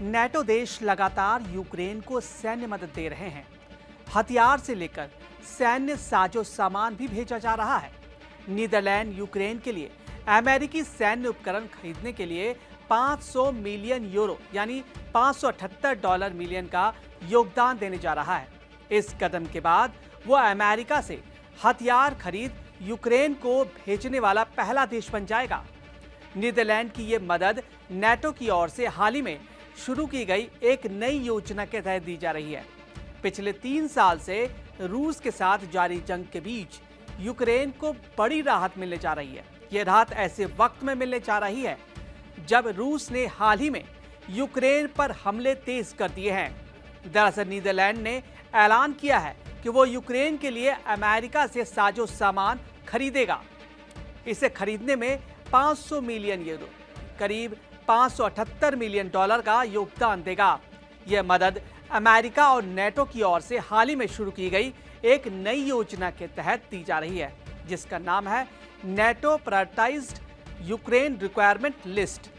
NATO देश लगातार Ukraine को सैन्य मदद दे रहे हैं। हथियार से लेकर सैन्य साजो सामान भी भेजा जा रहा है। नीदरलैंड यूक्रेन के लिए अमेरिकी सैन्य उपकरण खरीदने के लिए 500 मिलियन यूरो यानी 578 डॉलर मिलियन का योगदान देने जा रहा है। इस कदम के बाद वो अमेरिका से हथियार खरीद यूक्रेन को भेजने वाला पहला देश बन जाएगा। नीदरलैंड की ये मदद नेटो की ओर से हाल ही में शुरू की गई एक नई योजना के तहत दी जा रही है। पिछले 3 साल से रूस के साथ जारी जंग के बीच यूक्रेन को बड़ी राहत मिलने जा रही है। ये राहत ऐसे वक्त में मिलने जा रही है जब रूस ने हाल ही में यूक्रेन पर हमले तेज कर दिए हैं। दरअसल नीदरलैंड ने ऐलान किया है कि वो यूक्रेन के लिए अमेरिका से साजो सामान खरीदेगा। इसे खरीदने में 500 मिलियन यूरो करीब 578 मिलियन डॉलर का योगदान देगा। यह मदद अमेरिका और नेटो की ओर से हाल ही में शुरू की गई एक नई योजना के तहत दी जा रही है, जिसका नाम है NATO prioritized Ukraine requirement list.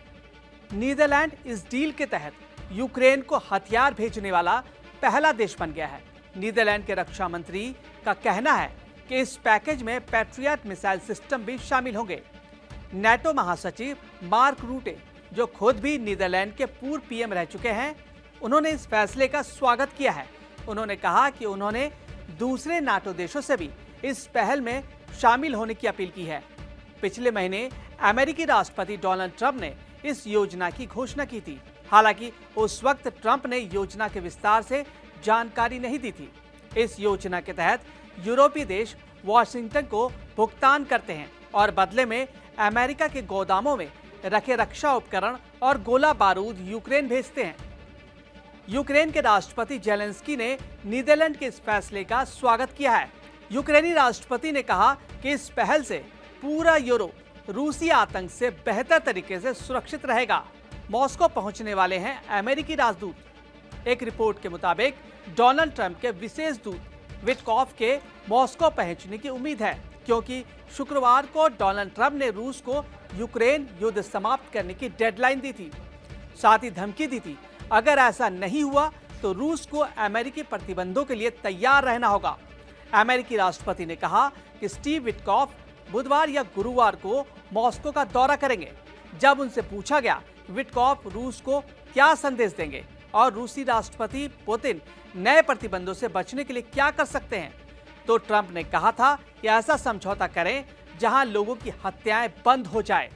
Netherlands इस डील के तहत यूक्रेन को हथियार भेजने वाला पहला देश बन गया है। नीदरलैंड के रक्षा मंत्री का कहना है कि इस पैकेज में पैट्रियट मिसाइल सिस्टम भी शामिल होंगे। नेटो महासचिव मार्क रूटे, जो खुद भी नीदरलैंड के पूर्व पीएम रह चुके हैं, उन्होंने इस फैसले का स्वागत किया है। उन्होंने कहा कि उन्होंने दूसरे नाटो देशों से भी इस पहल में शामिल होने की अपील की है। पिछले महीने अमेरिकी राष्ट्रपति डोनाल्ड ट्रंप ने इस योजना की घोषणा की थी। हालांकि उस वक्त ट्रंप ने योजना के विस्तार से जानकारी नहीं दी थी। इस योजना के तहत यूरोपीय देश वॉशिंगटन को भुगतान करते हैं और बदले में अमेरिका के गोदामों में रखे रक्षा उपकरण और गोला बारूद यूक्रेन भेजते हैं। यूक्रेन के राष्ट्रपति जेलेंस्की ने नीदरलैंड के इस फैसले का स्वागत किया है। यूक्रेनी राष्ट्रपति ने कहा कि इस पहल से पूरा यूरोप रूसी आतंक से बेहतर तरीके से सुरक्षित रहेगा। मॉस्को पहुंचने वाले हैं अमेरिकी राजदूत। एक रिपोर्ट के मुताबिक डोनाल्ड ट्रंप के विशेष दूत विटकॉफ के मॉस्को पहुंचने की उम्मीद है, क्योंकि शुक्रवार को डोनाल्ड ट्रंप ने रूस को यूक्रेन युद्ध समाप्त करने की डेडलाइन दी थी। साथ ही धमकी दी थी, अगर ऐसा नहीं हुआ तो रूस को अमेरिकी प्रतिबंधों के लिए तैयार रहना होगा। अमेरिकी राष्ट्रपति ने कहा कि स्टीव विटकॉफ बुधवार या गुरुवार को मॉस्को का दौरा करेंगे। जब उनसे पूछा गया विटकॉफ रूस को क्या संदेश देंगे और रूसी राष्ट्रपति पुतिन नए प्रतिबंधों से बचने के लिए क्या कर सकते हैं, तो ट्रंप ने कहा था कि ऐसा समझौता करें जहां लोगों की हत्याएं बंद हो जाए।